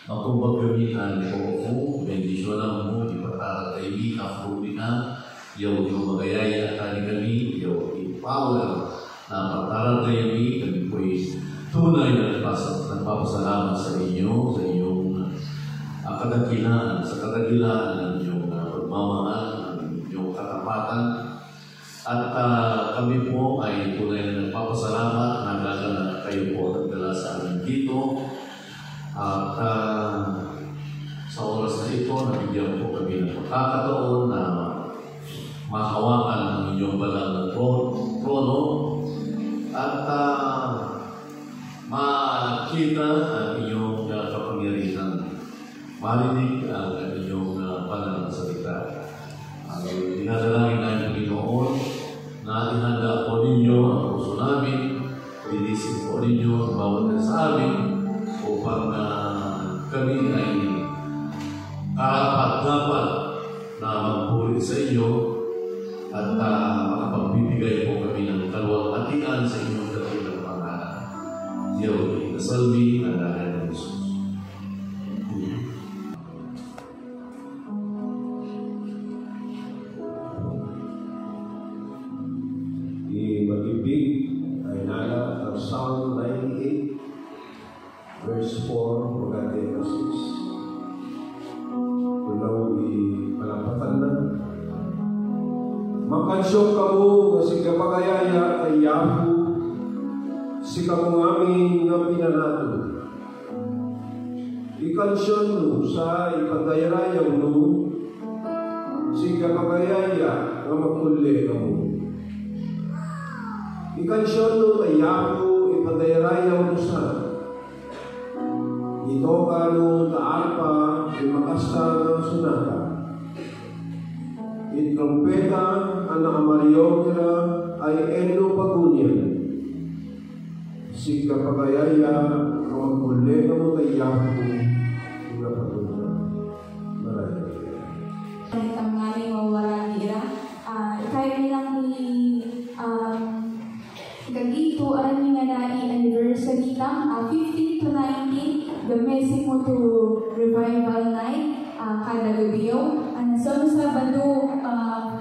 Makumbag gamitan ko bendisyonan mo, ipatataimi, kafurubinan, yaw yung magayaya at kami, yaw ipawalan na pataratayami, kami po'y tunay na nagpapasalamat sa inyo, sa inyong kadakilaan, sa kadakilaan ng inyong pagmamahal, ng inyong katapatan. At kami po ay tunay na nagpapasalamat na kayo po nagdala sa amin dito. At sa oras na ito, nabigyan po kami ng pagkakataon na mahawakan ang inyong banal na trono at makita ang inyong kapangyarihan, marinig ang inyong banal na salita. Dinadalangin namin, Panginoon, na ihanda po ninyo ang puso namin, linisin po ninyo ang bawat sa amin, upang kami ay karapat-dapat na magpuri sa iyo at makapagbibigay po kami ng kalwalhatian sa inyong dakilang pangalan. Yaw, itasalmi ang dahan ng Jesus. Mag-ibig ay nala ng Psalm 98 verse 4 hanggang 6. Kunaw ipalapatan na. Makansyon ka mo nga si kapagayaya kay Yahu, si kamungami nga pinanato. Ikansyon mo sa ipagayarayaw mo, si kapagayaya nga magkuli ka mo. Ikansyon mo kay Yahu, ipagayarayaw mo sa ito kano taarpa di makasta ng sunata. Itrumpeta anak Mariokira ay eno pagunyan. Si kapagayaya ang kulega mo kay Yahu na pagunyan. Maraming. Ang tangali mawala nila. Kaya nilang gagituan ni nga anniversary lang, 15 to 19, gamisin mo to revival night, kada gabiyo. So, sa Sabado,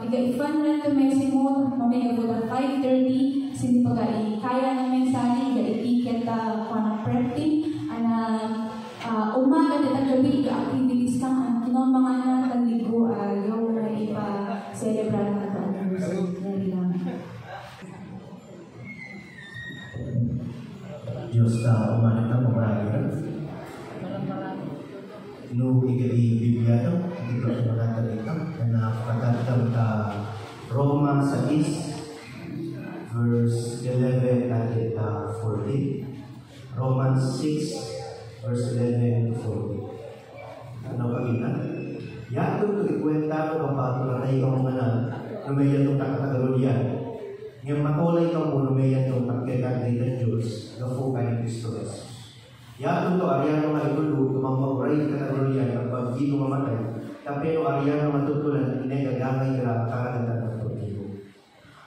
iga-ifan na gamisin mo, mamaya po na 5:30, sindi pag-ai, kaya ng mensahe, iga-itiket pa ng prep team, umaga at ang gabi, iga-activities kang ang kinong mga nataligo, yung na ipa-celebrar na ito anniversary lang. Diyos na umanit ang pamarayan. No, Biblia daw, hindi ko siya magatalita, na nakakatatang ka Roma 6, verse 11 at 14. Romans 6, verse 11 to 14. Ano pagina? Yan ito ikwenta ko kapato na kayo kang mga na may yatong kakatagalulyan. Ngayon matulay kang mo may yatong pagkagagay ng Diyos na po kayo Kristo Jesus. Yan ito ariyan mga itulo tumamagray kakatagalulyan at pag-ino mamatay. Tapi ito ariyan na matutulan inegagangay ka kakaganda ng pag-ino.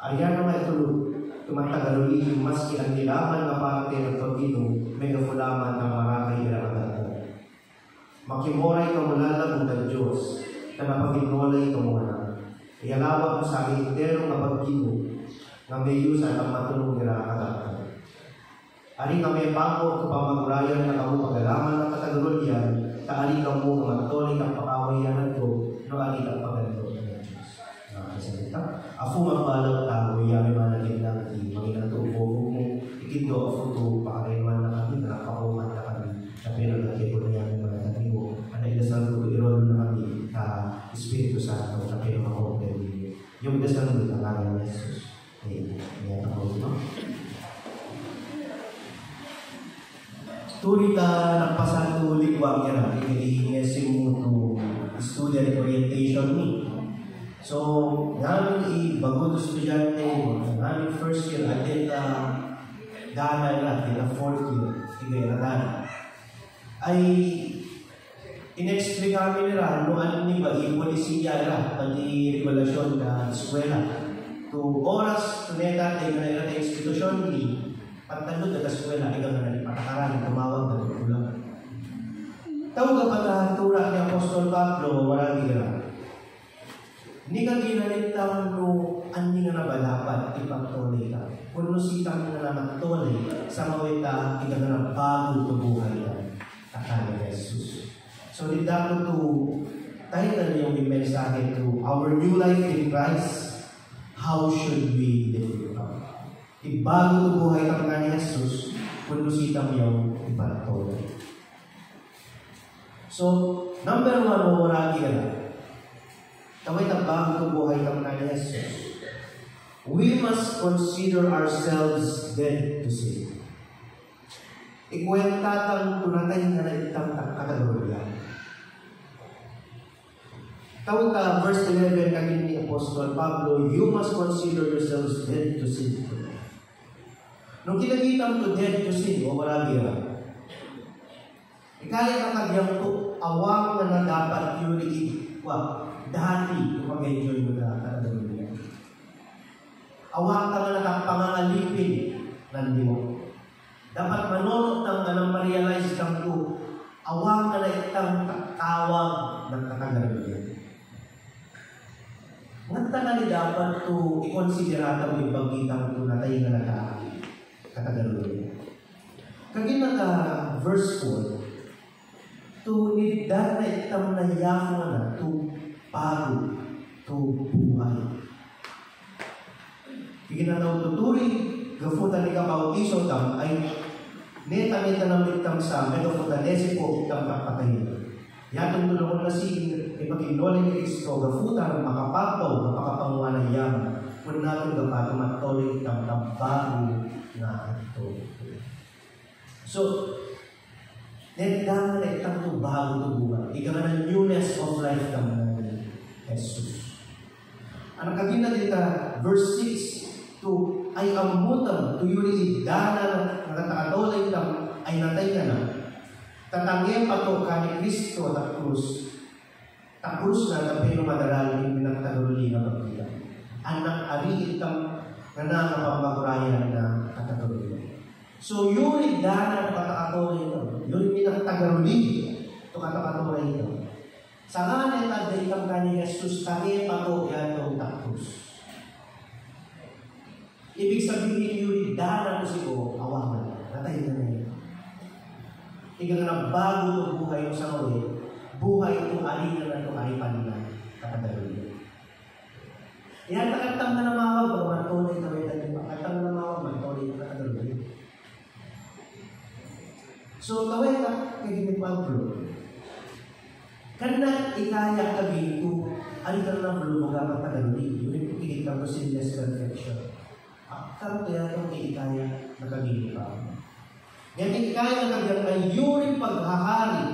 Ariyan mga itulo tumatagaluli maski ang nilaman na parte ng pag-ino may nafulaman ng marakay ka kakaganda. Makimoray ka mula lang ng Diyos na napaginolay ka muna. Ialawag mo sa aking interong kapag-ino na may yusan ang matulong nila kakaganda. Ari kami pangko kapamagurayan na kamu pagalaman ng katagulyan, kaali ka mo magtuloy ang pakawayan ko, no ali ang pagalaman ng Diyos. Nakasalita. Ako magbalot tao, yami managin lang di, maging natubo mo, ikindo ako to, pakaiman na kami, nakakakuman na kami, na pinagkakit ko na yami managin mo, na ilasal ko irol na kami, Espiritu Santo, na pinagkakautin mo. Yung dasal mo, ang ngalan ng Jesus. Ayan, ako ito. Tuli ka nagpasal ulit wag yan, ikihingesin mo to student orientation ni. So, namin bago to estudyante mo, namin first year, atin dana natin, na fourth year, igay-radan. Ay, in-explain kami nila, no ano ni ba, i-polisiya nila, pati regulasyon na eskwela. To oras, tuneta, tayo na yung institusyon ni, pagtandod na eskwela, ikaw na rin patakaran, tumawag na tulang. Tawag na ba dapat ipagtuloy ka? Kung nusitang na nagtuloy sa mawita, ika na bago tubuhay ka. Akala ni Jesus. So, di dapat to title yung mensahe to our new life in Christ. How should we live? Bago tubuhay ka ni Jesus, kung nusitang yung ipagtuloy. So, number 1, mawuragi ka na. Kaway na bago buhay kang kanya Jesus. We must consider ourselves dead to sin. Ikwenta kang tunatay na itang kategorya. Tawag ka, verse 11, kami ni Apostol Pablo, you must consider yourselves dead to sin. Nung kinagitang to dead to sin, o marami yan. Ikaya ka kagyang to, awang na dapat yung iikwa. Dati, kung mag-enjoy mo na katagawin niya. Awang ka na nakapangangalipin ng limo. Dapat manunod ng anong ma-realize kang to, awang ka na itang tawag ng katagawin niya. Nganta na ni dapat to ikonsiderata mo yung bagitang to na tayo na katagawin niya. Kagina ka verse 4, to niddan na itang nayako na to bago to buhay. Iginanaw tuturi, gafutan ni kabautiso tam ay neta-neta ng bitang sa megafutan nesi po itang kapatayin. Yatong tulungan na si ipag-inolin ni Kristo, gafutan makapapaw, makapanguha ng yaman, kung natin gapato matolin itang bago na ito. So, neta na itang to bago to buhay. Ika na newness of life kami Jesus. Ang kagina dito, verse 6, to ay amutan, to yuri idana na nakatolay lang, ay natay ka na. Tatangyan pa to ka ni Kristo at krus. Takrus na tapi lumadaraling pinagtagululi na pagkita. Anak ariit kang nananapamagurayan na katatululi. So yuri idana na katakatolay ito. Yuri pinagtagululi ito katakatolay ito. Sa ngalan at daikang kani Jesus, kami pato yatong takrus. Ibig sabihin yun, dana ko sigo, awaman. Natay na niya. Ikaw na bago itong buhay mo sa ngayon, buhay itong alina na itong alipan na katagawin. Yan, nakatang na namawag, magtunay na may tayo. Nakatang na namawag, magtunay na katagawin. So, tawag ka, kay Pablo. Karena ikaya kami itu alikan na belum magkakatagali. Yung ikikita ko sinless perfection. Akar kaya itong ikaya na kami pa. Yan ikaya na kami ay yung paghahari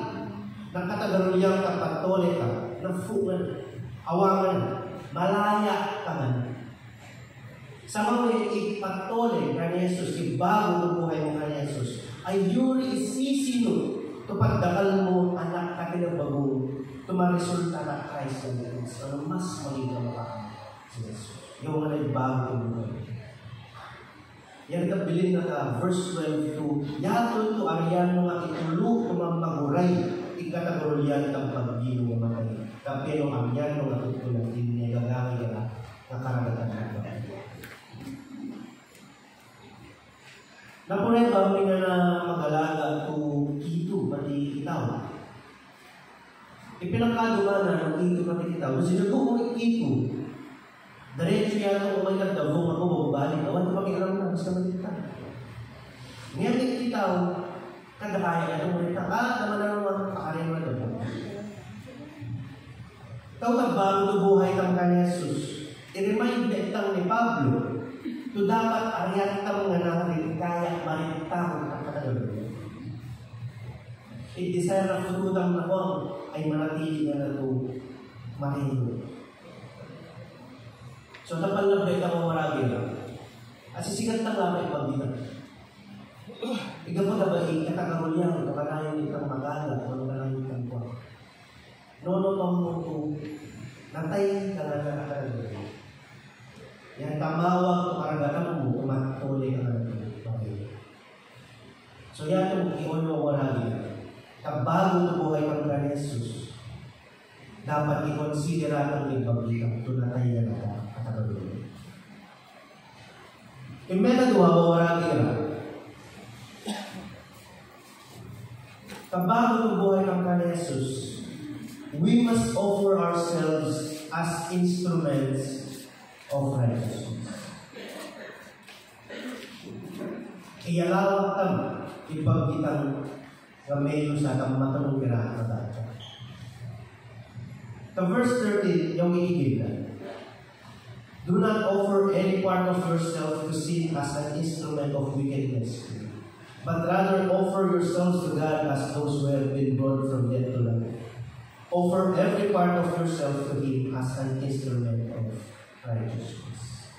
ng katagalulyang kapatolika na fulan, awangan, malaya ka man. Sa mga ipatole ka ni Jesus, ibago ng buhay mo ka ni Jesus, ay yuri isisino ito pagdakal mo, anak ka kinabago, tumaresulta na Christ ang Diyos. Ano mas magiging ka si Jesus. Yung mga nagbago mo. Yan kabilin na ka, verse 12, yato ito ariyan mo nga itulog kumamaguray, ikatagorolyan ang pagbino mo matay. Kapero ang yan mo nga tutulang, hindi niya gagamay ka na karagatan mo. Napunay ba kami na mag-alaga to kito, pati itaw? Ipinangkaduman na ng kito, pati itaw. Kasi nagpo mo kito. Diretso yan ako may nagdabong ako, babalik. Awan na mag-iram na, gusto magkita. Ngayon yung itaw, kada kaya ka itong magkita. Naman na naman, pakarin mo na. Ikaw bago to buhay kang ka ni Jesus. I-remind na itang ni Pablo, ito dapat ariyan ka mga namin kaya marintang ang katagawin. I-desire na fututang na ko ay manatili na ito mahingo. So, napalabay ka mga marami lang. At sisikat na lang ay pagbilang. Ikaw mo na ba ikatagawin kapanayan itang magala o nakalayan itang kwa. Nono pang mo ito, natay ka na nakatagawin. Yang tamawag to karagatan mo, kumatuli ka na ito. So yan yung i-ono ko lagi. Kabago ito buhay kang ka ni Jesus, dapat i-considera itong ibablikang ito na tayo na katagawin. Imena duha waragi ra. Kabago ng buhay ng Kanya Jesus, we must offer ourselves as instruments of righteousness. Iyalawak tam, ipagkitang gameyo sa atang matanong kirahan na dati. The verse 13, yung iigib na. Do not offer any part of yourself to sin as an instrument of wickedness, but rather offer yourselves to God as those who have been brought from death to life. Offer every part of yourself to Him as an instrument of righteousness.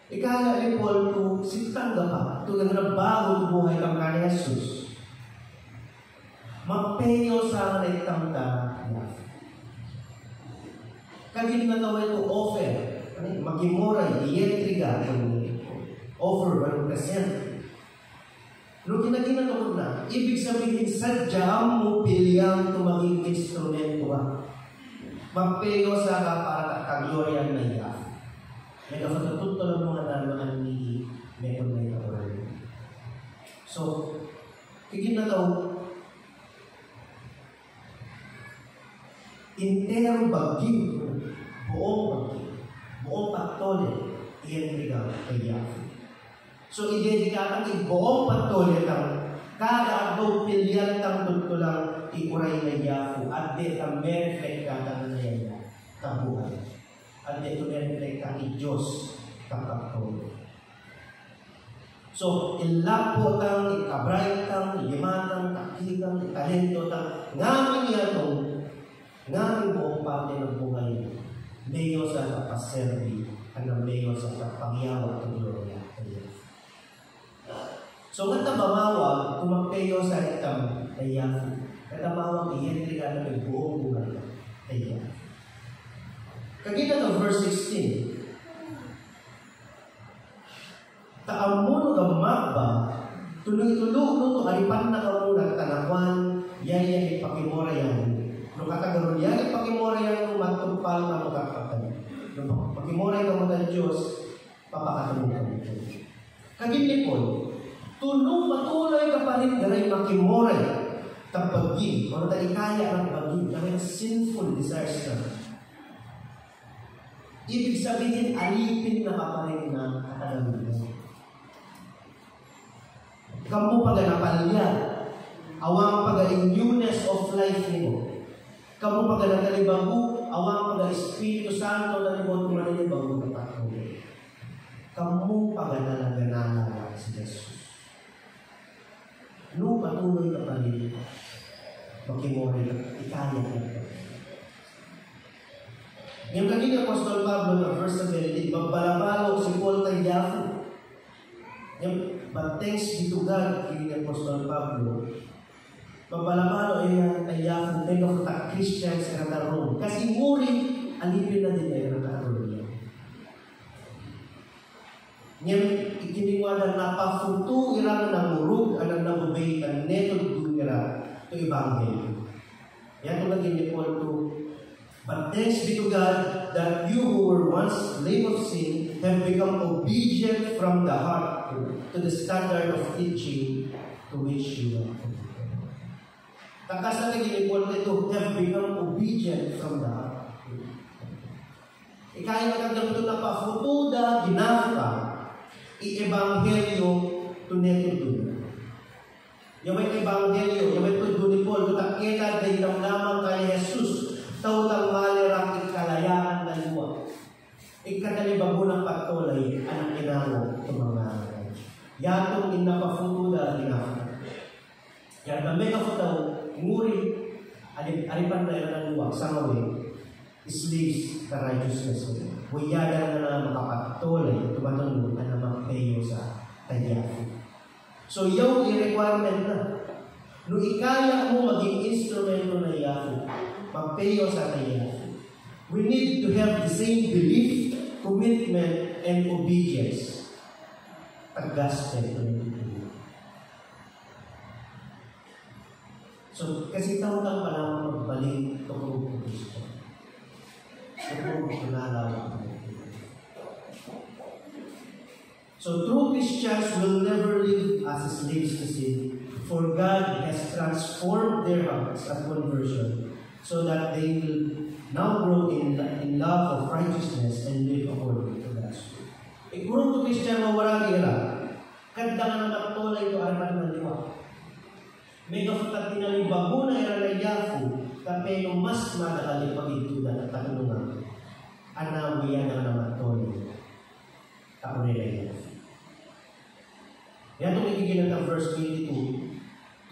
Ikala ni Paul to sintang gapa, to nagtrabaho buhay kang Kanya Jesus. Magpeyo sa naitang niya. Kagin na tawag to offer, magimoray, iyetriga, offer, walang present. Nung ginaginagamot na, ibig sabihin, sadyang mo piliyang tumaging instrumento ka. Magpeyo sa ka para kaglorya na iya. May kapatutto lang mga naman ni Mekon na ito. So, kikinataw, intero bagyo, buong paktole, iyan ligaw kay Yahweh. So, idedikatang ibuong paktole ng kada agaw pilyan ng tutulang ikuray na Yahweh at di ang mereflect ka na niya kabuhay. At di ito mereflect ka ni Diyos kapaktole. So, ilapo tang, ikabright tang, limatang, takitang, talento tang, ngamin niya itong ngamin buong parte ng buhay mayo sa kapaserbi at mayo sa kapangyawa at gloria. So, matabamawa, kumagpeyo sa itang tayafu. Katabawang iyentri ka na may buong buhay tayafu. Kagita ng verse 16, Taamuno ng magba, tuloy-tuloy no, aripan na ka muna, tanakwan, yan ipakimora yan. Nung katagaron yan, ipakimora yan nung matumpal na magkakatan. Nung pakimora yan ng Diyos, papakatan mo kami. Kagini po, tulong patuloy ka pa rin garay makimora tapagin, o na ikaya ng pagin, kaya sinful desires na. Ibig sabihin, alipin na ka pa rin na katagaron mo. Kamu paganapalya, awang paga-newness of life nimo. Kamu paganagalibago, awang paga-Espiritu Santo na nimo tumanalibago na patuloy. Kamu paganalaganala si Jesus. No, patuloy ka pa rin. Makimori ka, ikaya ka. Yung kanina Apostol Pablo na verse 17, magbalabalo si Paul kay Yahweh. But thanks be to God, kini Apostol Pablo, magbalabalo ay Yahweh, tayo ka Christians sa katarong. Kasi muri, alipin na din ay katarong niya. Ngayon, ikiniwanan na pafutu irang namurug, anang nabubay, ang neto dungira, ito Ebanghelyo. Yan ito naging ni Paul to, but thanks be to God that you who were once slave of sin have become obedient from the heart to the standard of teaching to which you are committed. Takas na naging ni Paul ito, have become obedient from the heart. Ikaya na kagam ito na pafutuda, ginaka, i-ebanghelyo to neto dun. Yung may ebanghelyo, yung may tudun ni Paul, kutakita dahil lamang kay Jesus, tautang malirang ikalayaan na luwa. Ikadalibago ng patulay, anang inano, tumangaray. Yatong inapafutuda, ginaka. Yan, na may kafutaw, nguri, alipan na yun ang luwa, sa ngawi, slaves ka righteousness. Huyagan na na makapatulay, tumatulog na magpayo sa tayafu. So, yung i-requirement na. Nung ikaya mo maging instrumento na Yahweh, magpayo sa tayafu. We need to have the same belief, commitment, and obedience. Pag-gospel. So, kasi taon-taon pa lang magbalik ito kung Kristo. Ito kung kunalawa. So true Christians will never live as slaves to sin, for God has transformed their hearts at conversion so that they will now grow in love of righteousness and live according to God's will. Ikuro to Christian mawaragi nila, kanda nga magtulay ito araman ng liwa. May kafutat tinalibago na iralayafu, kapay no mas madali pagitudan at tanungan. Anawiyan ang namatulay. Tako nila yafu. Yan itong ikigilan ng verse 22.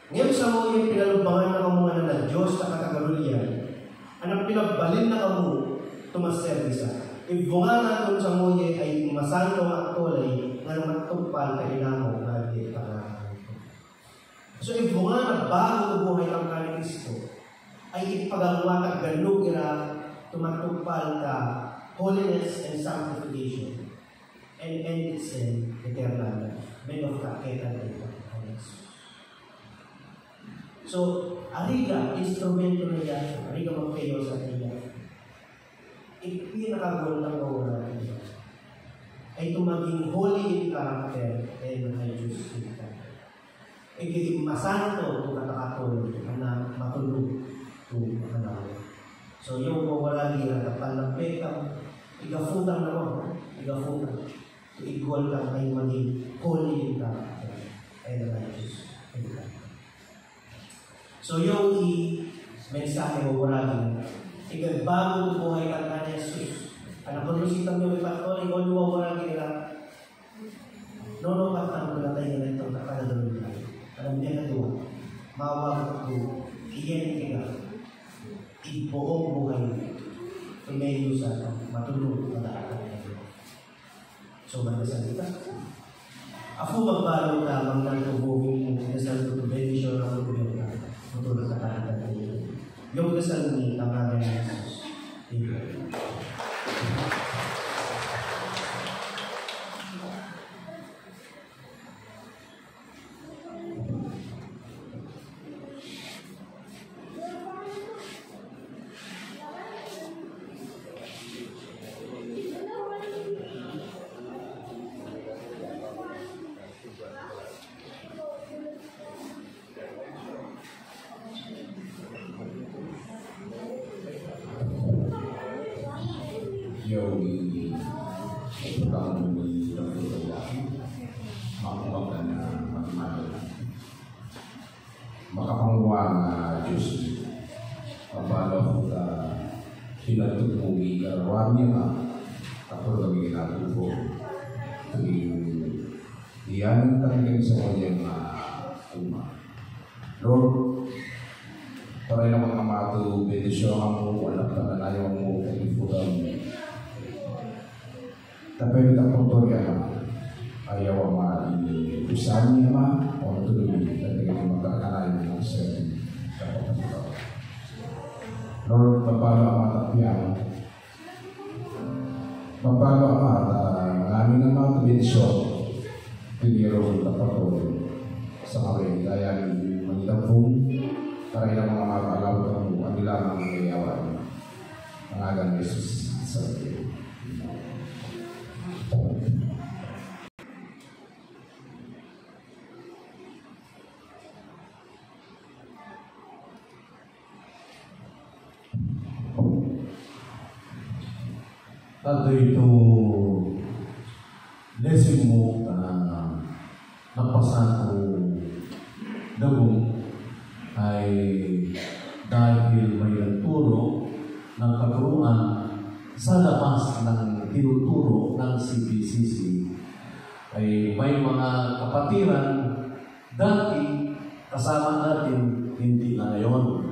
Ngayon sa mo yung pinalubangan na kamungan ng Diyos na katagalulian, anang pinagbalin na kamu tumaservisa. Ibunga natin sa mo ay masanto at tulay na matupal ka inamo na di para. So ibunga na bago buhay ang kani Kristo ay ipagagawa ka ganug ira tumatupal ka holiness and sanctification and end its in eternal life. Men of kaketa dito. So, ariga, instrumento na yan, ariga magkayo sa kanya. Ipinakagol ng mawala niya ay tumaging holy in character and righteous in character. Igiging masanto kung katakatol na matulog kung makalawa. So, yung mawala niya, kapal ng pekam, igafutang na mo, igafutang. Igual lang ay maging holy in character and righteous in character. So yung mensahe mo waragin, bago buhay ka na Jesus. Anak ko lusitang yung ipatol, ikaw luwa waragin nila. Nono patang ko natin nila ito, nakadalong nila. Alam niya na doon, mawag ko, iyan ka, ibuong buhay, tumayo sa matulog na daan. So magkasalita. Ako magbalo ka, maglalubogin mo, nasal ko to benediction ng mga ka. Matulog ka tayo tayo. Yung dasal ni tamagan ni Jesus. Amen. Makapanguang Diyos mapalaw ko pinatutugi karawang niya ako lagi natupo iyan talagang sa kanyang Lord, para na mga mato benedisyon mo wala ka na ayaw mo kalifutan tapi kita pun ayaw ang usahan niya o natulog at magkakalain ng sa'yo Lord, mapalo ang matapiyang mapalo ang aming ng mga bendisyon piniro na patuloy sa kawin dahil magdapong para ilang mga makakalaw ng ang ilang ang mayayawan ang agang Jesus sa iyo. Tanto ito lesson mo napasan ko dagong ay dahil may nagturo ng katuruan sa labas ng tinuturo ng CPCC ay may mga kapatiran dati kasama natin hindi na ngayon.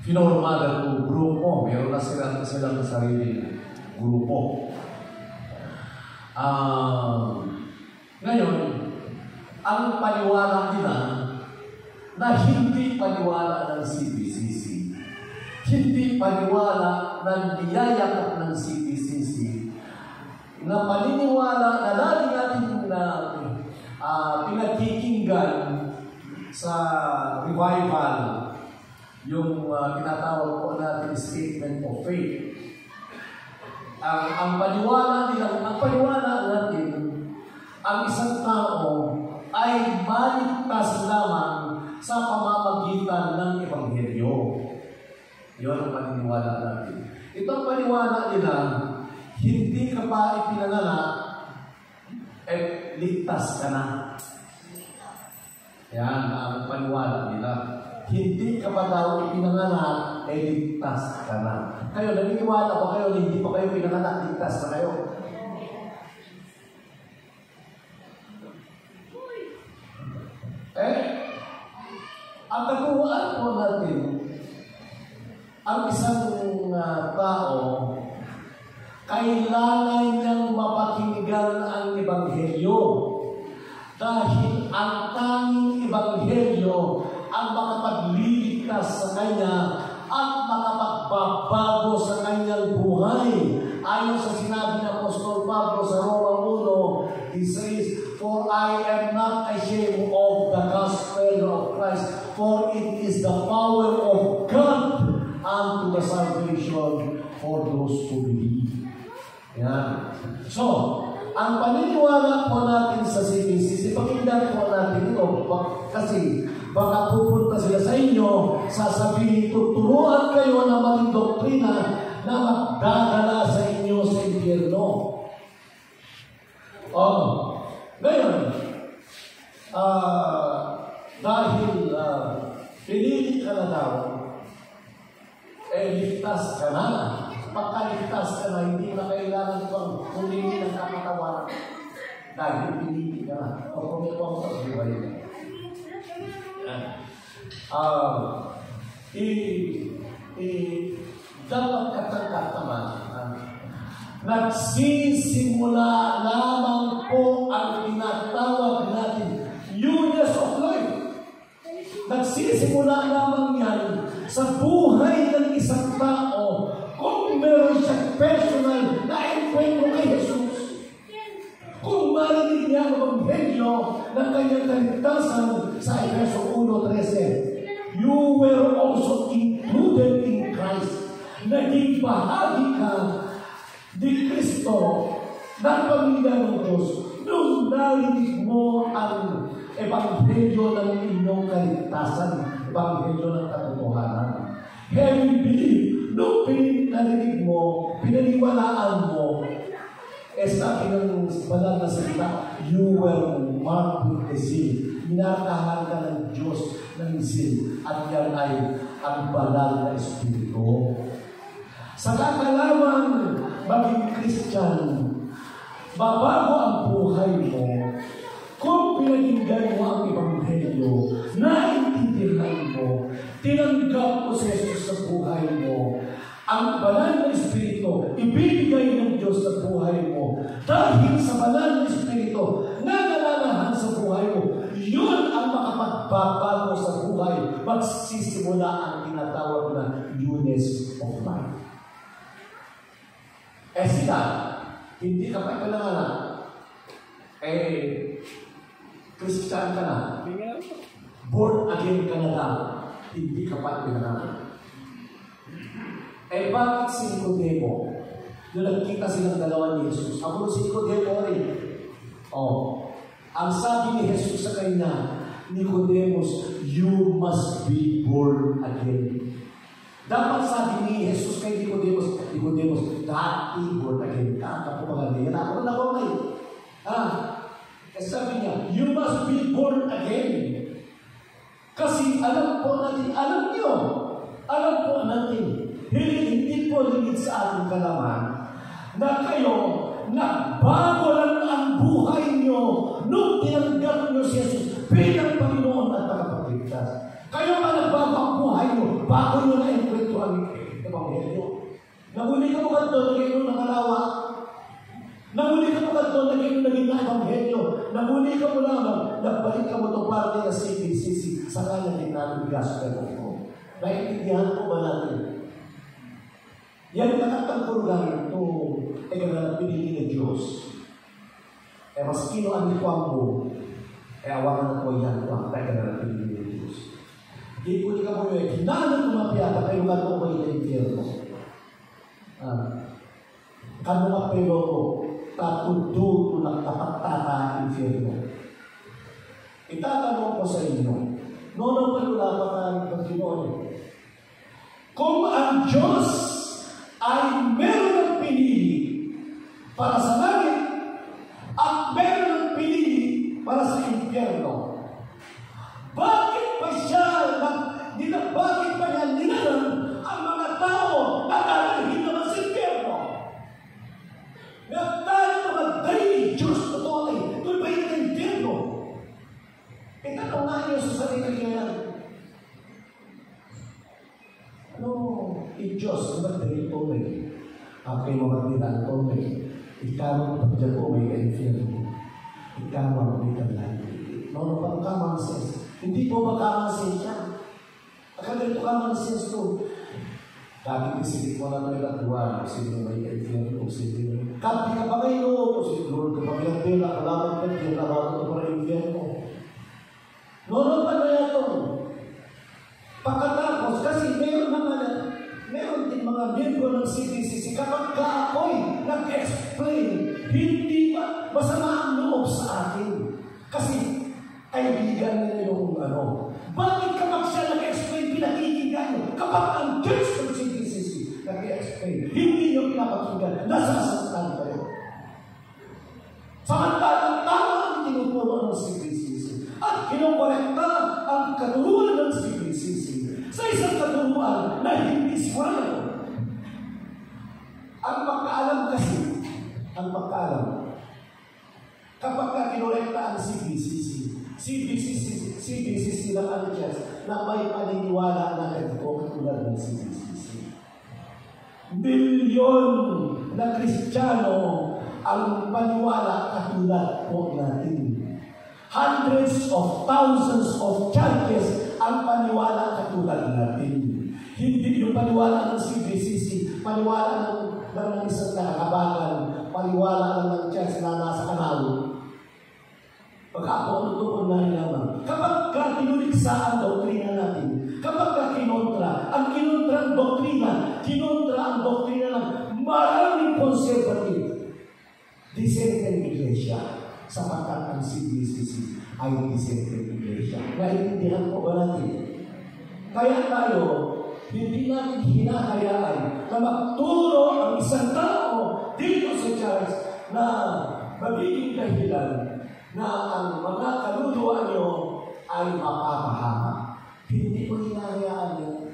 Pinormalan ng grupo, meron na silang sariling grupo. Ngayon, ang paniwala nila na hindi paniwala ng CPCC, hindi paniwala ng niyayakap ng CPCC, na paniniwala na lagi natin na pinagkikinggan sa revival yung tinatawag po natin statement of faith. Ang paniwala natin, ang isang tao ay maligtas lamang sa pamamagitan ng Ebanghelyo. Yun ang paniniwala natin. Itong paniwala nila, hindi ka pa ipinanganak, ligtas ka na. Yan ang paniwala nila. Hindi ka pa daw ipinanganak, ligtas ka na. Kayo, naniniwala ba kayo na hindi pa kayo pinanganak, ligtas na kayo? Ang kaguhaan po natin, ang isang tao, kailangan niyang mapakinggan ang Ebanghelyo. Dahil ang tanging Ebanghelyo ang makapagliligtas sa kanya at makapagbabago sa kanyang buhay. Ayon sa sinabi ng Apostol Pablo sa Roma 1, he says, "For I am not ashamed of the gospel of Christ, for it is the power of God unto the salvation for those who believe." Yan. So, ang paniniwala po natin sa CBCC, pakinggan po natin ito, kasi baka pupunta sila sa inyo, sasabihin, tuturuan kayo ng maling doktrina na magdadala sa inyo sa impyerno. Ngayon, dahil pinili ka na daw, ligtas ka na. Pagkaligtas ka na, hindi na kailangan itong humingi ng kapatawaran. Dahil pinili ka na. O kumipong sa buhay na. Dapat katanggap naman, nagsisimula lamang po ang tinatawag natin newness of life. Nagsisimula lamang yan sa buhay ng isang tao kung meron siyang personal na enkwentro kay Jesus. Kung marinig niya ang Ebanghelyo ng kanyang kaligtasan sa Efeso 1:13, you were also included in Christ. Naging bahagi ka ni Kristo ng pamilya ng Diyos nung narinig mo ang Ebanghelyo ng inyong kaligtasan, Ebanghelyo ng katotohanan. Having believed, nung narinig mo, pinaniwalaan mo, sabi ng banal na salita, you were marked with the seal. Minarkahan ka ng Diyos ng seal. At yan ay ang banal na Espiritu. Sa kakalaman maging Christian, babago ang buhay mo kung pinakinggan mo ang Ebanghelyo, naintindihan mo, tinanggap mo si Jesus sa buhay mo, ang banal na Espiritu, ibibigay ng Diyos sa buhay mo. Dahil sa banal na Espiritu, nanananahan sa buhay mo, yun ang makapagbabago sa buhay. Magsisimula ang tinatawag na newness of life. Sila, hindi ka pa pinanganak, Christian ka na, born again ka na daw, hindi ka pa pinanganak. Bakit si Nicodemo? Nung nagkita silang dalawa ni Jesus, ako si Nicodemo rin. Ang sabi ni Jesus sa kanya, Nicodemus, you must be born again. Dapat sabi ni Jesus kay Nicodemus, dati born again ka. Ako mga ganyan. Ako na ako ngayon. Kasi sabi niya, you must be born again. Kasi alam po natin, alam po natin, hindi po limit sa ating kalaman na kayo, nagbago lang ang buhay nyo nung tinanggap nyo si Jesus bilang Panginoon at tagapagligtas. Kayo ba nagbago ang buhay nyo bago nyo na-enkwento ang Ebanghelyo? Naguli ka mo kanto, naging nung nakalawa. Naguli ka mo kanto, naging naging na Ebanghelyo. Naguli ka mo lamang, nagbalik ka mo itong parte na CBCC sa kanya din natin gospel mo. Naintindihan po ba natin? Yan nakatagpurugan itong pinili ng Diyos. Maskino ang ikuang mo, awakan na po yan ang pinili ng Diyos. Di po ka po yung hinanong kumapiyata kayo nga po may impyerno. Kano nga pero po, tatudo ko ng kapagtata impyerno. Itatanong ko sa inyo, noon pa wala pa ng Panginoon. Kung ang Diyos ay meron ng pinili para sa langit at meron ng pinili para sa impyerno, bakit pa niya nilalang ang mga tao na dadalhin naman sa impyerno? Nagdali naman daily Diyos na ito ay doon ba yung impyerno? Itanong nga niyo sa sarili niya yan. Diyos ang magdali ito may ako'y mamagdala ito may ikaw ang pagdyan ko may impyerno. Ikaw ang magdala. No, pang common sense. Hindi po ba common sense yan? Ganito common sense to. Dati isipin mo na may natuwa, isipin mo may impyerno, isipin mo. Kapi ka pa ngayon, siguro ka pa ngayon din, nakalaman ka, tinawagan ko para impyerno. No, pa na ito. Pagkatapos, kasi meron din mga miyembro ng CDCC, kapag ka ako'y nag-explain, hindi ba masama ang loob sa akin? Kasi kaibigan nila yung bakit kapag siya nag-explain, pinakikinggan nyo? Kapag ang church ng CDCC nag-explain, hindi nyo pinapakinggan, nasasaktan kayo. Samantalang tama ang tinuturo ng CDCC at kinukorekta ang katuruan ng CDCC sa isang katuruan na hindi sigurado. Ang pagkaalam kasi, kapag kinurekta ang CDCC ng Antias na may paniniwala na katulad ng CDCC. Milyon na Kristiyano ang paniwala katulad po natin. Hundreds of thousands of churches ang paniwala katulad natin. Hindi yung paniwala ng CDCC, paniwala ng isang nakakabagan, paniwala ng church na nasa kanal. Pagkakauntukon na naman. Kapag kinuliksa ang doktrina natin, kapag kinontra, ang kinontra ang doktrina ng maraming conservative, dissenting iglesia, sapagkat ang CDCC ay dissenting iglesia. Naiintindihan po ba natin? Kaya tayo, hindi natin hinahayaan na magturo ang isang tao dito sa church na magiging dahilan na ang mga kaluluwa nyo ay mapapahama. Hindi ko hinahayaan yan.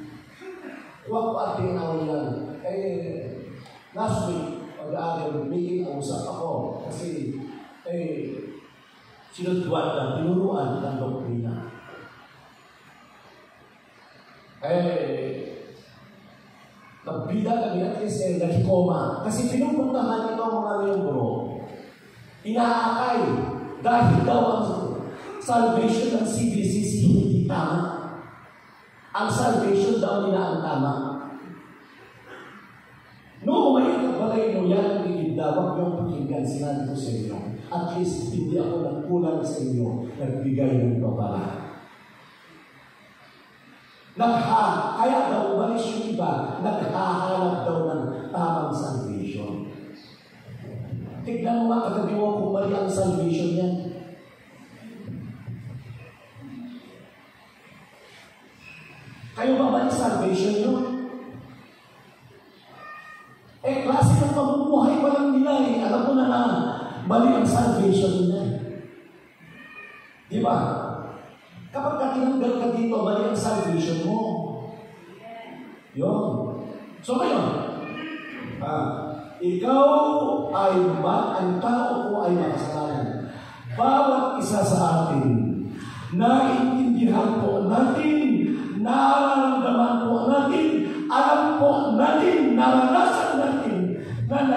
Huwag ko ating yan. Last week, pag-aagal, may usap ako kasi sinudwat na tinuruan ng doktrina. Nagbida kami at least nagkikoma. Kasi pinupuntahan ito ang mga miyembro. Inaakay dahil daw ang salvation ng CDCC hindi tama. Ang salvation daw nila ang tama. No, may balay mo yan ang ilinda. Huwag yung pakinggan, sinabi ko sa inyo. At least hindi ako nagkulang sa inyo, nagbigay ng babala. Kaya daw, umalis yung iba, naghahanap daw ng tamang salvation. Tignan mo nga katabi mo kung mali ang salvation yan. Kayo ba mali salvation nyo? Klase ng pamumuhay pa lang nila eh. Alam mo na mali ang salvation nila. Di ba? Kapag tinanggal ka dito, mali ang salvation mo. Yun. So ngayon, ikaw ay ang tao ko ay makasalanan. Bawat isa sa atin, naiintindihan po natin, nararamdaman po natin, alam po natin, naranasan natin na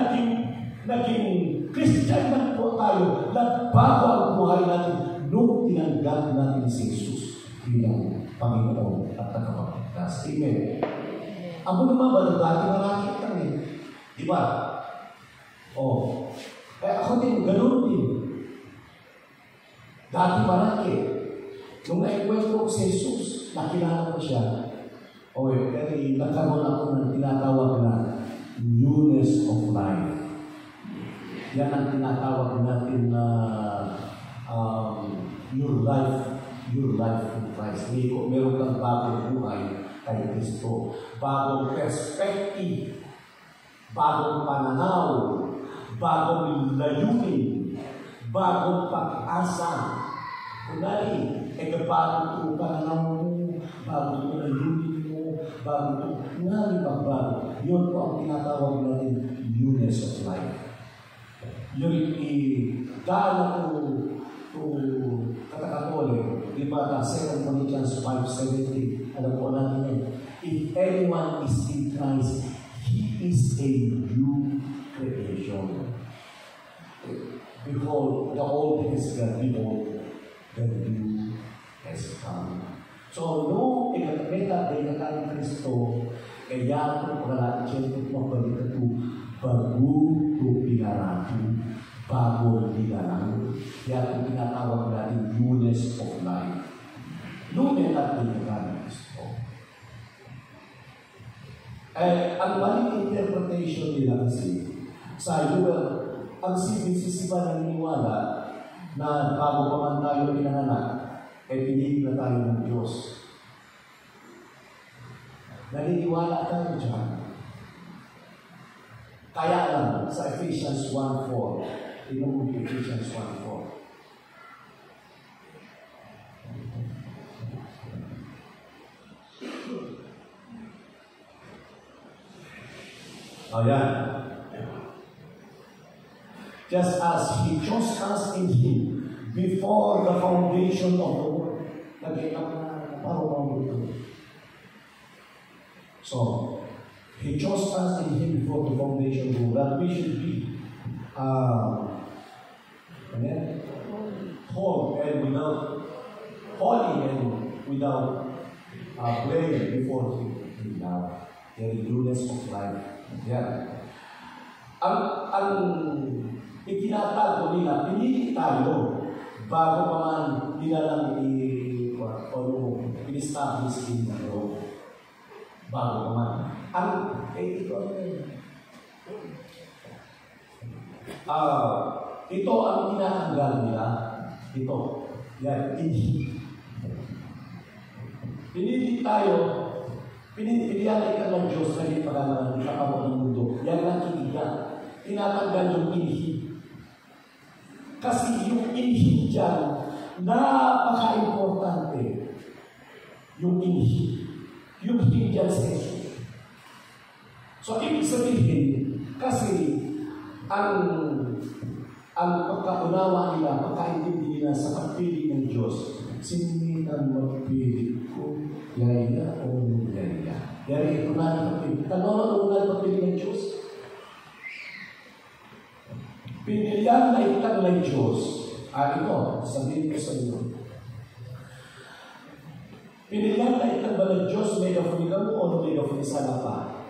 naging Christian na po tayo, nagbago ang buhay natin nung tinanggap natin si Jesus bilang Panginoon at tagapagligtas. Amen. Amo naman ba, dati marakit kami. Di ba? Kaya ako din, ganun din. Dati marakit. Nung naikwento ko si Jesus, nakilala ko siya, pero nagkaroon ako ng tinatawag na newness of life. Yan ang tinatawag natin na your life in Christ. Meron kang bagong buhay kay Kristo. Bagong perspective, bagong pananaw, bagong layunin, bagong pag-asa. Kunwari, bagong pananaw mo, bagong layunin mo, bagong magbago. Yun po ang tinatawag natin newness of life. Yun daan to katakatole, di ba na 2 Corinthians 5:17, alam po natin yan. If anyone is in Christ, he is a new creation. Behold, the old has gone, behold, the new has come. So, no ikat-meta ay nakayang Kristo, kaya ito pagkalaan siya ito mabalik ito, bago ito pinarati, bago dinalang. Kaya ito tinatawag natin newness of life. Lumen at pinagkalang Kristo. Ang maling interpretation nila kasi, sa ang CBCC ba naniniwala na bago pa man tayo pinanganak, pinili na tayo ng Diyos. Naniniwala tayo dyan. Kaya lang, sa Ephesians 1:4, tingnan mo Ephesians 1:4. Ayan. Just as He chose us in Him before the foundation of the world. Nag-iap na parang ito. So, He chose us in Him before the foundation of the world. That we should be holy and without blame before Him. The newness of life. Yan. Ang itinatago nila, pinili tayo bago pa man nila lang in-establish in the law. Bago pa man. Ito ang tinatanggal nila. Ito. Yan. Pinili tayo. Pinilihan ka ng Diyos na hindi pagkakaroon ng kapag ng mundo. Yan lang kiniga. Tinatanggal yung inhi. Kasi yung inhi dyan, napaka-importante. Yung inhi. Yung inhi dyan sa Jesus. So, ibig sabihin, kasi ang pagkaunawa nila, pagkaintindi nila sa pagpili ng Diyos, sino ang magpili ko? Yaya o yaya? Yaya ito na pagpili. Tanong na pagpili ng Diyos? Pinilihan na itang ng Diyos. Ito, sabihin ko sa inyo. Pinilihan na itang ba ng Diyos, may gafunigan mo o may gafunisala pa?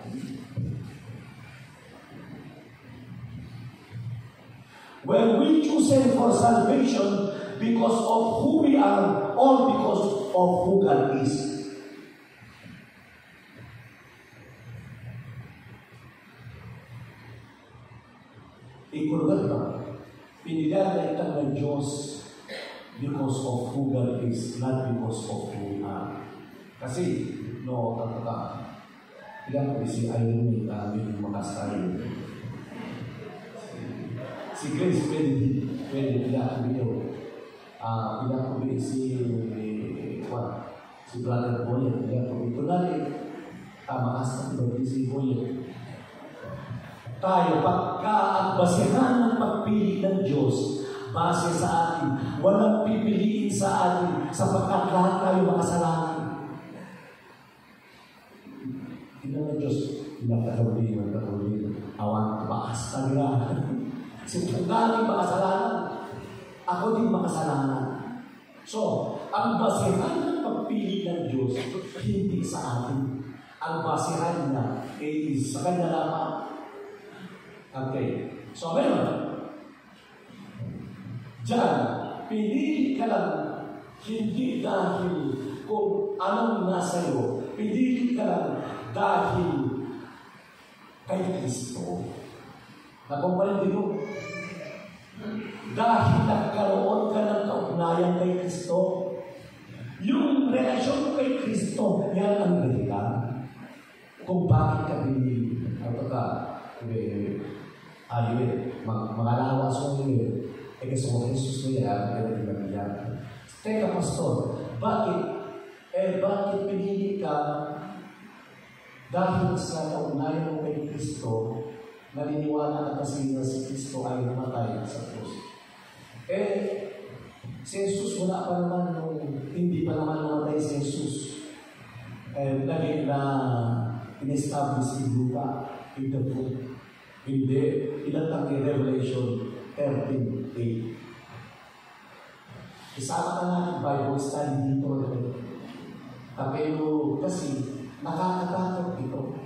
When we choose Him for salvation because of who we are or because of who God is. Ikurgat ba? Pinilihan na itang ng Diyos because of who God is, not because of who we are. Kasi, ilang ko si Irene may makasayo. Si Grace pwede pinakabili. Pinakabili si Brother Boyer. Pinakabili. Kunwari, makas na si Boyer. Tayo, pagka ang basihan ng pagpili ng Diyos, base sa atin, walang pipiliin sa atin sapagkat lahat tayo makasalanan. Tingnan ng Diyos, pinakahuli, awan, bakas ka nila. Kasi kung galing makasalanan, ako din makasalanan. So, ang basihan ng pagpili ng Diyos, hindi sa atin. Ang basihan niya is sa kanya lamang. Okay. So, meron. Diyan, pinili ka lang Hindi dahil kung anong nasa iyo, pinili ka lang dahil kay Kristo. Nakumpalin mo? Dahil nagkaroon ka ng kaugnayan kay Kristo. Yung relasyon mo kay Kristo, yan ang dahilan kung bakit ka pinili. Ano ka? Mga lawas mo yun. Kasi mo Jesus mo yan, Teka, Pastor, bakit pinili ka dahil sa kaugnayan mo kay Kristo, naniniwala ka kasi na si Kristo ay namatay sa krus. Si Jesus wala pa naman hindi pa naman namatay si Jesus. Lagi na in-establish si Luka in the book. Hindi, ilatang ni Revelation 13:8. Isama ka natin Bible study dito. Pero kasi nakakatakot ito.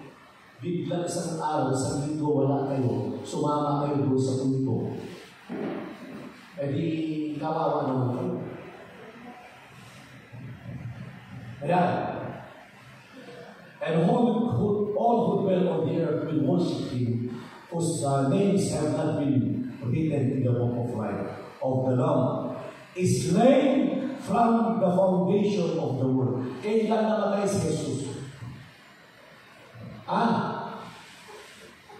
Biglang isang araw, sa linggo wala kayo, sumama kayo doon sa punto. Di kawawa naman kayo. Ayan. And all who dwell on the earth will worship Him, whose names have not been written in the book of life of the Lamb, is slain from the foundation of the world. Kailan namatay si Jesus?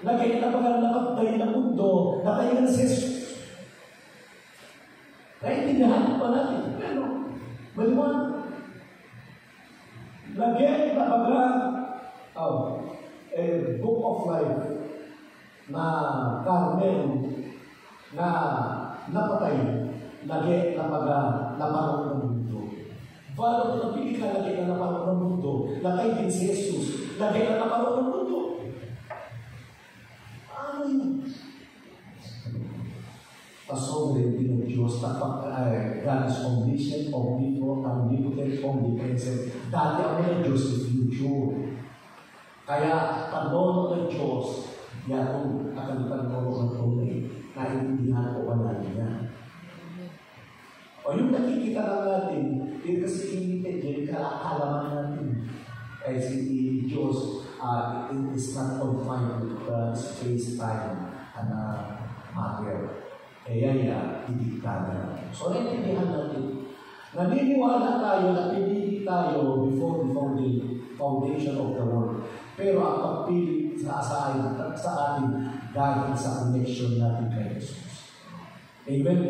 Lagi na napagay ng mundo, nakaingan si Jesus. Naintindihan pa natin. Pero, maliwan. Lagi na book of life na Carmel na napatay. Lagi na naparong ng mundo. Bago napili ka, lagi na naparong ng mundo. Nakay din si Jesus. Lagi na naparong ng mundo. Ano yun? Pasovereignty ng Diyos. God is omniscient, omnipotent, omnipresent. Dati ako ng Diyos sa future. Kaya, panono ng Diyos, yan akan panono ng tunay. Naintindihan ko ba natin yan? O yung nakikita lang natin, yun kasi limited, yun kalaman natin. Si Diyos, it is not confined with space, time, and matter. Kaya idikta na. So, naintindihan natin. Naniniwala tayo na pinili tayo before the foundation of the world. Pero ang pagpili sa atin dahil sa connection natin kay Jesus. Amen?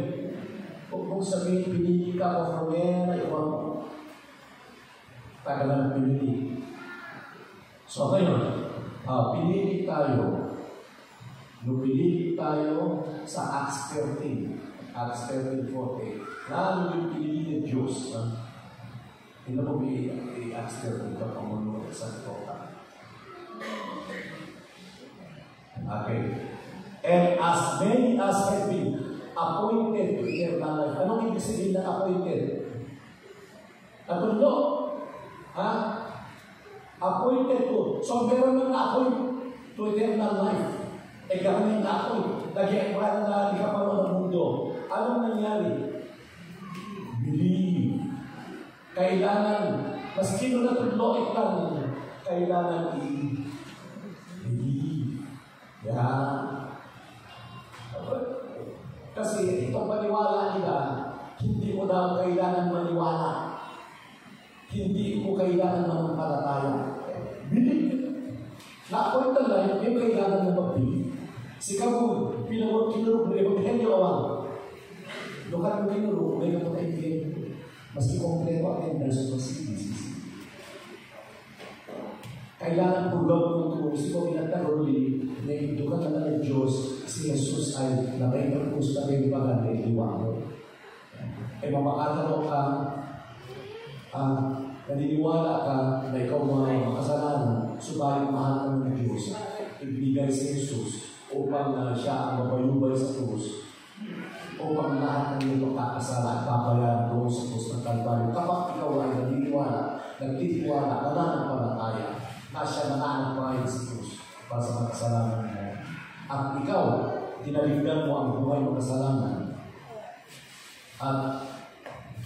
Kung sabihin, pinili ka o from where, iwan mo. Tagal na pinili. So ngayon, pinili tayo. Nung pinili tayo sa Acts 13, Acts 13:40, lalo yung pinili ng Diyos. Tingnan mo Acts 13, ito pamunod sa ito. Okay. And as many as have been appointed to eternal life. Anong ibig sabihin na appointed? Natundo? Appointed to. So meron nang na-appoint to eternal life. Kami na-appoint. Lagi ang mga na di ka pa ng mundo. Anong nangyari? Believe. Kailangan, maski nung natudlo ikan, kailangan believe. Yan. Kasi itong maniwala nila, hindi mo daw kailangan maniwala. Hindi mo kailangan manampalataya. Believe. Na-appoint na lang, yung kailangan ng pag-believe. Si Kabul, kinurog mo, ebanghelyo awang. Lukat mo kinurog, may kapatay maski kompleto ang enders of CDCC. Kailangan pulog mo ito. Gusto ko pinagtaruli na indukan na ng Diyos si Jesus ay nakailang gusto na yung bagan na iliwango. Mamakatalo ka, naniniwala ka na ikaw mga makasalanan, subalit mahal ka ng Diyos, ibigay si Jesus upang siya ang mabayubay sa krus, upang lahat ng iyong pagkakasala at papayaran doon sa krus ng Kalbaryo. Kapag ikaw ay naniniwala, nagtitiwala, nananampalataya, na siya nananampalataya sa krus para sa mga kasalanan mo. At ikaw, tinalinggan mo ang buhay ng kasalanan at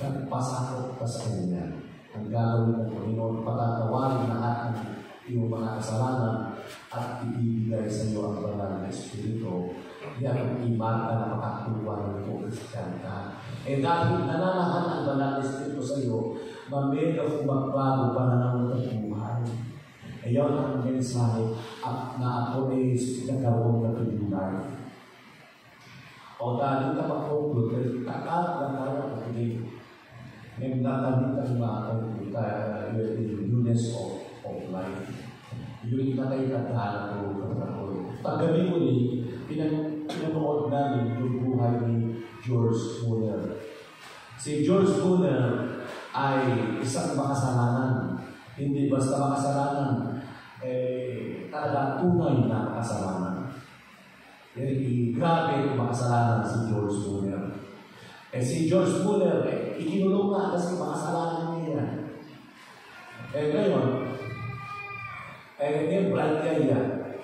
Pasakot ka sa Kanya. Ang gagawin ng Panginoon, patatawarin lahat ng iyong mga kasalanan at ibibigay sa iyo ang banal na Espiritu. Yan ang iman ka na makakuha ng Kristiyan ka. Dahil nananahan ang banal na Espiritu sa iyo, mamega kung magbago pananaw ng buhay. Ayaw ang mensahe at na ako ay nagkaroon na tunay. O dahil ka mag-conclude, dahil takat na tayo ang pagiging nagnatamit ang mga newness of life. Yun na tayo tatahan ko kapatid. Paggabi ko pinanood namin yung buhay ni George Muller. Si George Muller ay isang makasalanan. Hindi basta makasalanan, talagang tunay na makasalanan. Grabe yung makasalanan si George Muller. Si George Muller, ikinulong nga kasi makasalanan niya. Ngayon, bright guy yan.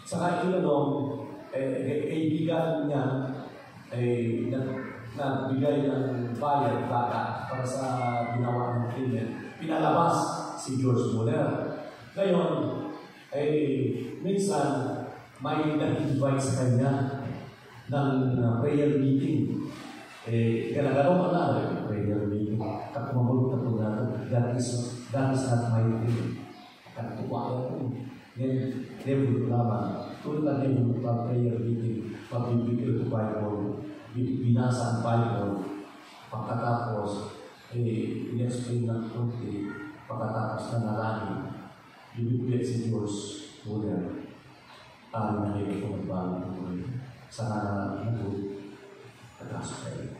Saka ikinulong, kaibigan niya, nagbigay ng bayad para sa ginawa ng krimen. Pinalabas si George Muller. Ngayon, minsan, may nag-invite sa kanya ng prayer meeting. Galagalaw ka na, prayer meeting. Kakumabot na po natin, that is not my thing. Katuwa ko. Never naman. Tulad na never pa prayer meeting, pabibigil ko Bible, binasa ang Bible, pagkatapos, in-explain ng kunti, pagkatapos na nalangin, bibigil si George Muller. Tayo na rin ito magbago ko sa nananog at gospel.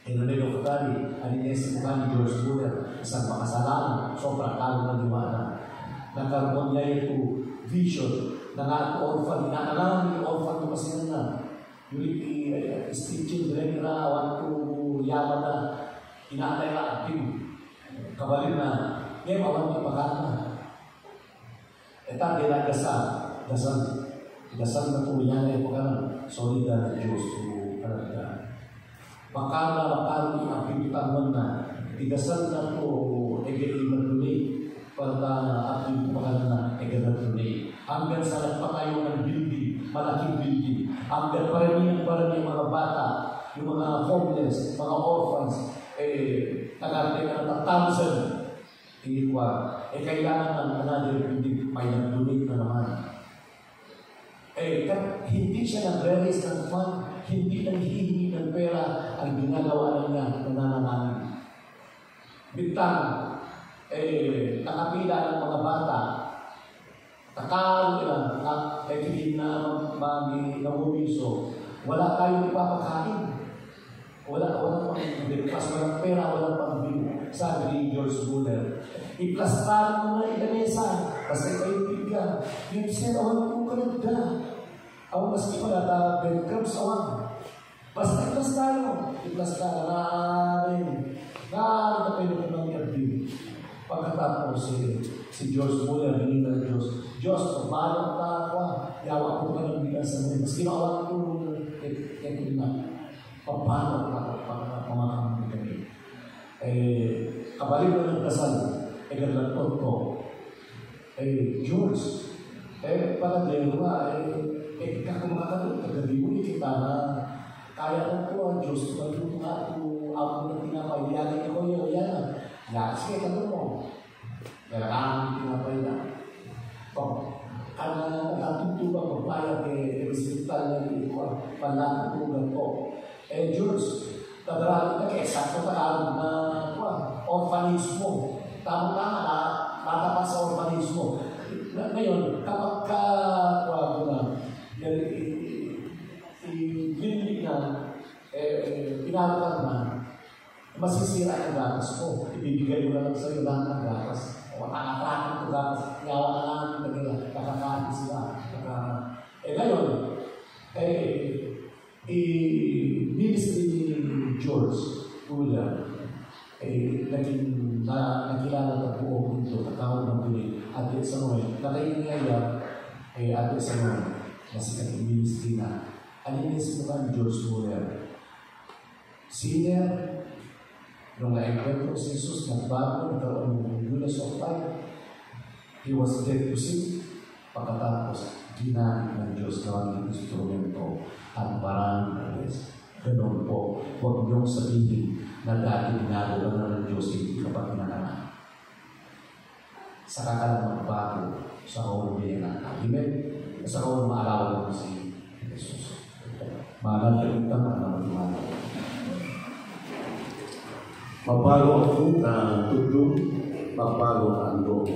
Inunay ng katali, alines mo ka ni George Muller, isang makasalanan, sobrang talo na liwanag. Nagkaroon niya ito vision na nga orphan, inaalam yung orphan ko kasi na yung stitching direct na awan ko yaman na inaanay na ating kabalin na ngayon awan ko pagkana. Eta dasar na tuloyan na yung pagkana solida na Diyos o karagdagan. Makala ang pipitangan na igasal na ito ege-imaduli para ating pagkana na ege-imaduli. Hanggang sa nagpatayo ng building, malaking building. Hanggang paramihan mga bata, yung mga homeless, mga orphans, nagarte ka ng 1,000. Hindi ko kailangan ng another building, may nag-donate na naman. Hindi siya nag-release ng fund, hindi nanghihingi ng pera, ang ginagawa lang niya, nananangin. Bintang, nakapila ng mga bata, kakalo nila, hindi na nangumiso, wala tayong ipapakain. Wala pang breakfast, walang pera, walang pang-bill. Sabi ni George Muller, iplastaran mo na ilanesa, basta kayo bigyan. Yung sir, awan ko kalagda. Awan mas ipalata, breadcrumbs, awan. Basta iplastaran mo. Iplastaran na rin. Na kayo ng i-bill. Pagkatapos si George Muller, hinina ng Diyos, paano ka ako? Yawa ko ka ng bigas sa mga. Mas ginawa ko ito na. Paano pamakamit kami. Kabalin mo ng kasal, galatot ko. George, para dewa, kakumakalo, kagalimunin kita na kaya ko ang Diyos, pagluto nga ako, ako na tinapay, liyanin ako yun, yan. Sige, kato mo. Kailangan tinapay na. Ang natutubang magbayag hospital na ito, panatutugan ko. George, kadarali na eksakto tagalog na orphanismo. Tama-tama na natapat sa orphanismo. Ngayon, kapag i-building na, pinalakan na, masisira ang gatas ko. Ibibigay mo na lang sa iyo lahat ng gatas. O nakakatrakin ko gatas. Yawa na lang yung nagila. Kakakain sila. Ngayon, ministry ni George Muller, nakilala na po ito, katawag ng piling, Ate Samuel. Nakainigaya, Ate Samuel, nasikat yung ministry na. Alinis mo ka ni George Muller. Sinner, Nung na-encounter si Jesus, nagbago, nagkaroon ng newness of life. He was dead to sin. Pagkatapos, ginamit ng Diyos na ang instrumento at parang alis. Ganun po, huwag niyong sabihin na dati ginagawa na ng Diyos, hindi ka pa ginagawa. Saka ka lang magbago sa kaunang bilang. Amen? Sa kaunang maalawa mo si Jesus. Mahal ka kita na naman. Magbago ang tudong, magbago ang loob.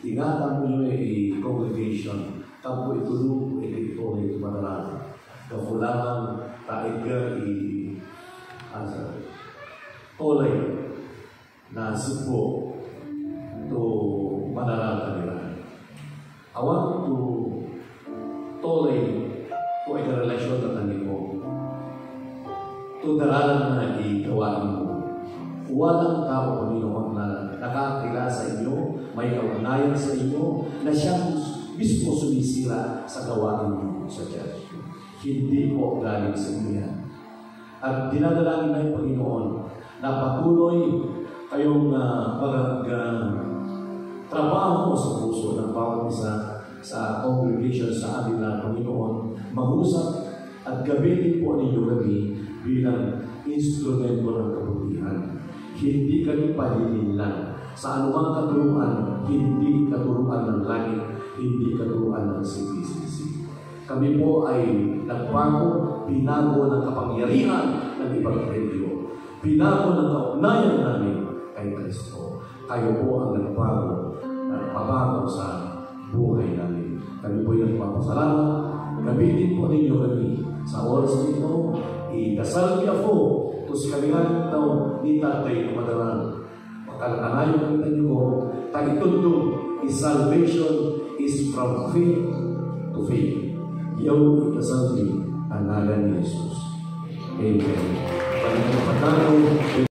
Ingatan mo nyo congregation, kapo itulong, ito madalang. Kakulangan, taig ka tolay na sipo to madalang kanila. I want to tolay to ay relasyon na kaniko. To daralan na igawain mo. Walang tao Panginoon na nakakilala sa inyo, may kaugnayan sa inyo, na siya mismo sumisira sa gawain mo sa church. Hindi po galing sa inyo yan. At dinadalangin na yung Panginoon na patuloy kayong trabaho sa puso ng bawat isa sa congregation sa amin na Panginoon, mag-usap at gamitin po ninyo kami bilang instrumento ng kabutihan. Hindi kami pahililan sa anumang katuruan, hindi katuruan ng langit, hindi katuruan ng CPCC. Kami po ay nagbago, binago ng kapangyarihan ng Ebanghelyo, binago ng kaugnayan namin kay Kristo. Kayo po ang nagbago, nagpabago sa buhay namin. Kami po ay nagpapasalamat. Gamitin po ninyo kami sa oras nito. Idasal niya po to sa kalihan daw ni Tatay Kumadaran. Pagkalakanayon ng inyo ko, tagitundong is salvation is from faith to faith. Yaw idasal ni ang ngalan ni Jesus. Amen.